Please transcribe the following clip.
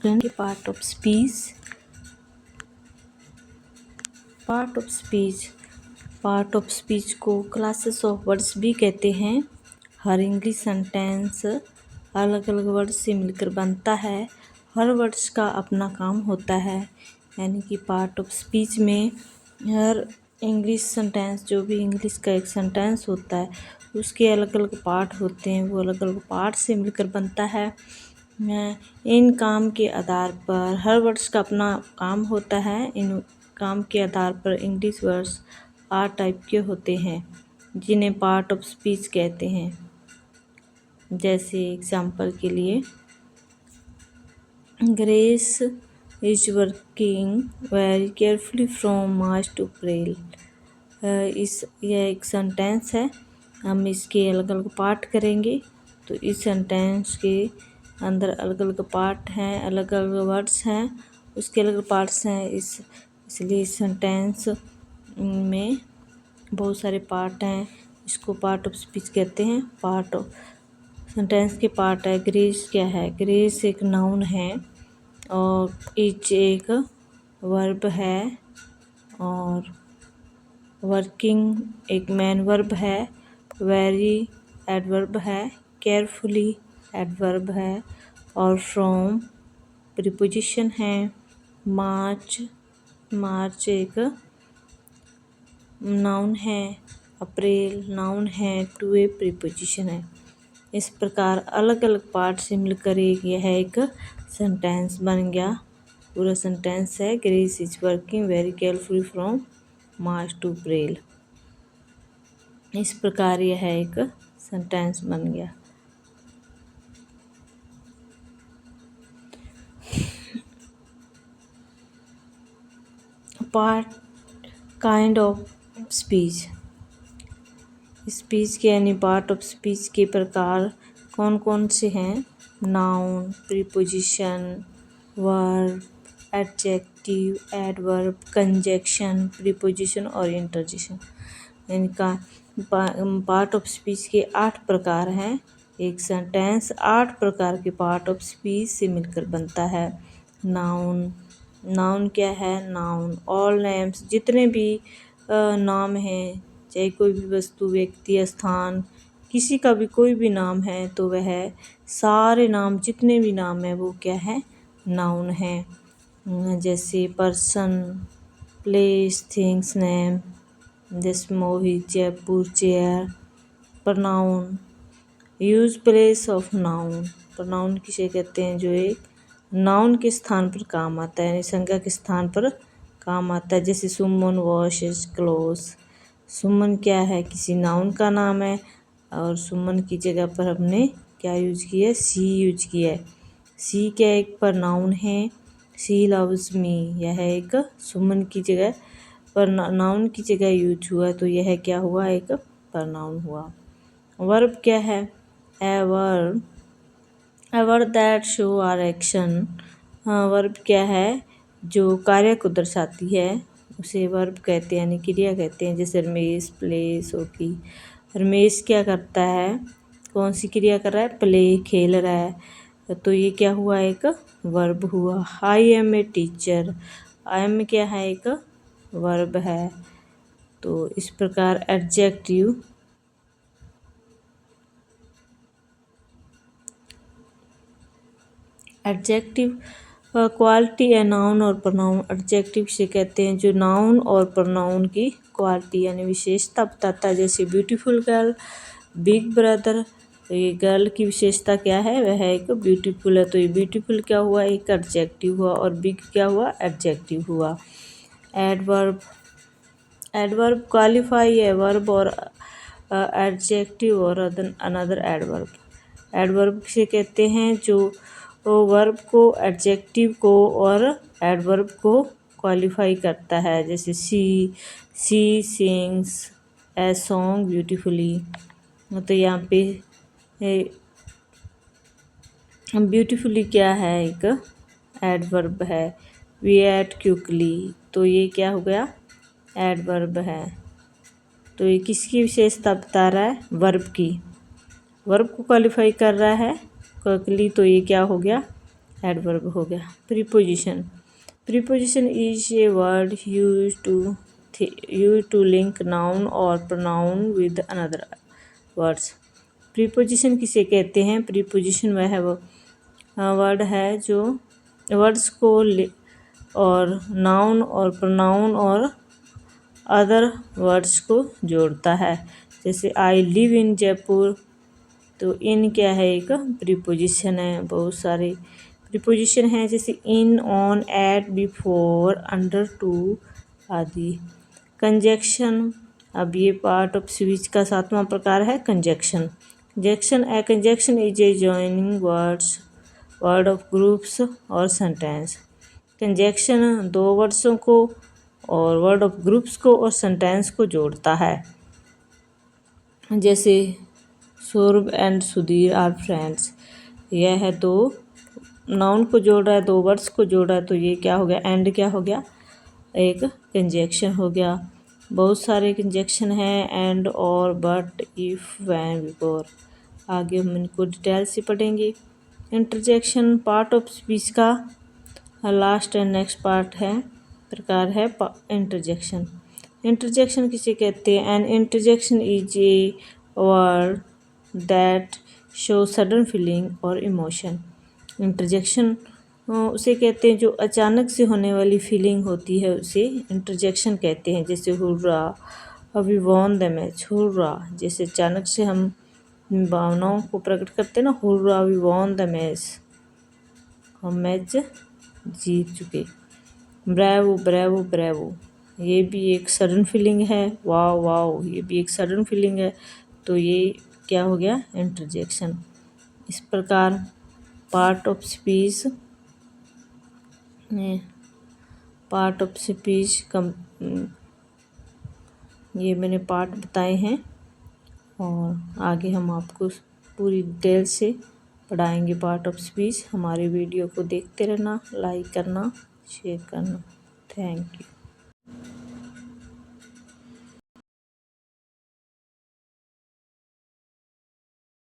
के part of speech. Part of speech को classes of words भी कहते हैं। हर इंग्लिश सेंटेंस अलग अलग वर्ड्स से मिलकर बनता है। हर वर्ड्स का अपना काम होता है, यानी कि पार्ट ऑफ स्पीच में हर इंग्लिश सेंटेंस, जो भी इंग्लिश का एक सेंटेंस होता है उसके अलग अलग पार्ट होते हैं, वो अलग अलग पार्ट से मिलकर बनता है। इन काम के आधार पर हर वर्ड्स का अपना काम होता है। इन काम के आधार पर इंग्लिश वर्ड्स 8 टाइप के होते हैं जिन्हें पार्ट ऑफ स्पीच कहते हैं। जैसे एग्जाम्पल के लिए, Grace is working very carefully from March to April. यह एक सेंटेंस है। हम इसके अलग अलग पार्ट करेंगे तो इस सेंटेंस के अंदर अलग अलग पार्ट हैं, अलग अलग वर्ड्स हैं, उसके अलग पार्ट्स हैं। इसलिए इस सेंटेंस में बहुत सारे पार्ट हैं, इसको पार्ट ऑफ स्पीच कहते हैं। पार्ट ऑफ सेंटेंस के पार्ट है। ग्रेस क्या है? ग्रेस एक नाउन है और इज एक वर्ब है और वर्किंग एक मैन वर्ब है, वेरी एडवर्ब है, केयरफुली एडवर्ब है और फ्रॉम प्रीपोजिशन है। मार्च एक नाउन है, अप्रैल नाउन है, टू ए प्रीपोजिशन है। इस प्रकार अलग अलग पार्ट से मिलकर यह एक सेंटेंस बन गया। पूरा सेंटेंस है, Grace is working very carefully from March to April. इस प्रकार यह एक सेंटेंस बन गया। Part kind of speech. Speech के यानी पार्ट ऑफ स्पीच के प्रकार कौन कौन से हैं? Noun, preposition, verb, adjective, adverb, conjunction, preposition और इंटरजेक्शन। इनका पार्ट ऑफ स्पीच के 8 प्रकार हैं। एक सेंटेंस 8 प्रकार के पार्ट ऑफ स्पीच से मिलकर बनता है। नाउन क्या है? नाउन ऑल नेम्स, जितने भी नाम हैं, चाहे कोई भी वस्तु, व्यक्ति, स्थान, किसी का भी कोई भी नाम है तो वह सारे नाम, जितने भी नाम हैं वो क्या है? नाउन है। जैसे पर्सन, प्लेस, थिंग्स, नेम, जैसे Mohit, Jaipur, chair. Pronoun, use place of noun. Pronoun किसे कहते हैं? जो एक नाउन के स्थान पर काम आता है, यानी संज्ञा के स्थान पर काम आता है। जैसे सुमन वॉशेस क्लोथ्स। सुमन क्या है? किसी नाउन का नाम है और सुमन की जगह पर हमने क्या यूज किया है? सी यूज किया है। सी क्या एक प्रोनाउन है? सी लव्स मी, यह एक सुमन की जगह पर नाउन की जगह यूज हुआ तो यह क्या हुआ? एक प्रोनाउन हुआ। वर्ब क्या है? A verb that show or action. Verb क्या है? जो कार्य को दर्शाती है उसे वर्ब कहते हैं, यानी क्रिया कहते हैं। जैसे रमेश प्लेस होगी। रमेश क्या करता है? कौन सी क्रिया कर रहा है? प्ले, खेल रहा है, तो ये क्या हुआ? एक वर्ब हुआ। I am a teacher. I am क्या है? एक वर्ब है। तो इस प्रकार एडजेक्टिव क्वालिटी है नाउन और प्रोनाउन। एडजेक्टिव से कहते हैं जो नाउन और प्रोनाउन की क्वालिटी यानी विशेषता बताता है। जैसे ब्यूटीफुल गर्ल, बिग ब्रदर, तो ये गर्ल की विशेषता क्या है? वह एक ब्यूटीफुल है, तो ये ब्यूटीफुल क्या हुआ? एक एडजेक्टिव हुआ। और बिग क्या हुआ? एडजेक्टिव हुआ। एडवर्ब क्वालिफाई है वर्ब और एडजेक्टिव और अनदर एडवर्ब। एडवर्ब से कहते हैं जो वर्ब को, एडजेक्टिव को और एडवर्ब को क्वालिफाई करता है। जैसे सी सिंग्स ए सॉन्ग ब्यूटीफुली, तो यहाँ पे ब्यूटीफुली क्या है? एक एडवर्ब है। वी एट क्विकली, तो ये क्या हो गया? एडवर्ब है। तो ये किसकी विशेषता बता रहा है? वर्ब की। वर्ब को क्वालिफाई कर रहा है क्विकली, तो ये क्या हो गया? एडवर्ब हो गया। Preposition, preposition is a word use to link noun और pronoun with another words. Preposition किसे कहते हैं? प्रीपोजिशन वह वर्ड है जो वर्ड्स को और नाउन और प्रोनाउन और अदर वर्ड्स को जोड़ता है। जैसे आई लिव इन जयपुर, तो इन क्या है? एक प्रीपोजिशन है। बहुत सारे प्रीपोजिशन हैं जैसे in, on, at, before, under, to आदि। कंजक्शन, अब ये पार्ट ऑफ स्पीच का 7वां प्रकार है conjunction. Conjunction is a joining word of groups और सेंटेंस। कंजक्शन दो वर्ड्सों को और वर्ड ऑफ ग्रुप्स को और सेंटेंस को जोड़ता है। जैसे Saurabh and Sudhir are friends, यह है दो नाउन को जोड़ रहा है, दो वर्ड्स को जोड़ रहा है, तो ये क्या हो गया? एंड क्या हो गया? एक कंजक्शन हो गया। बहुत सारे कंजक्शन हैं, एंड, और, बट, इफ, व्हेन, बिफोर। आगे हम इनको डिटेल से पढ़ेंगे। इंटरजेक्शन पार्ट ऑफ स्पीच का लास्ट एंड नेक्स्ट पार्ट है, प्रकार है इंटरजेक्शन। इंटरजेक्शन किसे कहते हैं? An interjection is a word that show sudden feeling और इमोशन। इंटरजेक्शन उसे कहते हैं जो अचानक से होने वाली फीलिंग होती है, उसे इंटरजेक्शन कहते हैं। जैसे hurrah, we won the match. Hurrah, जैसे अचानक से हम भावनाओं को प्रकट करते हैं ना, hurrah we won the match, हम मैच जीत चुके। ब्रेवो, ब्रेवो, ब्रेवो, ये भी एक सडन फीलिंग है। वाओ वाओ, ये भी एक सडन फीलिंग है। तो ये क्या हो गया? इंटरजेक्शन। इस प्रकार पार्ट ऑफ स्पीच ये मैंने पार्ट बताए हैं, और आगे हम आपको पूरी डिटेल से पढ़ाएंगे पार्ट ऑफ स्पीच। हमारे वीडियो को देखते रहना, लाइक करना, शेयर करना। Thank you.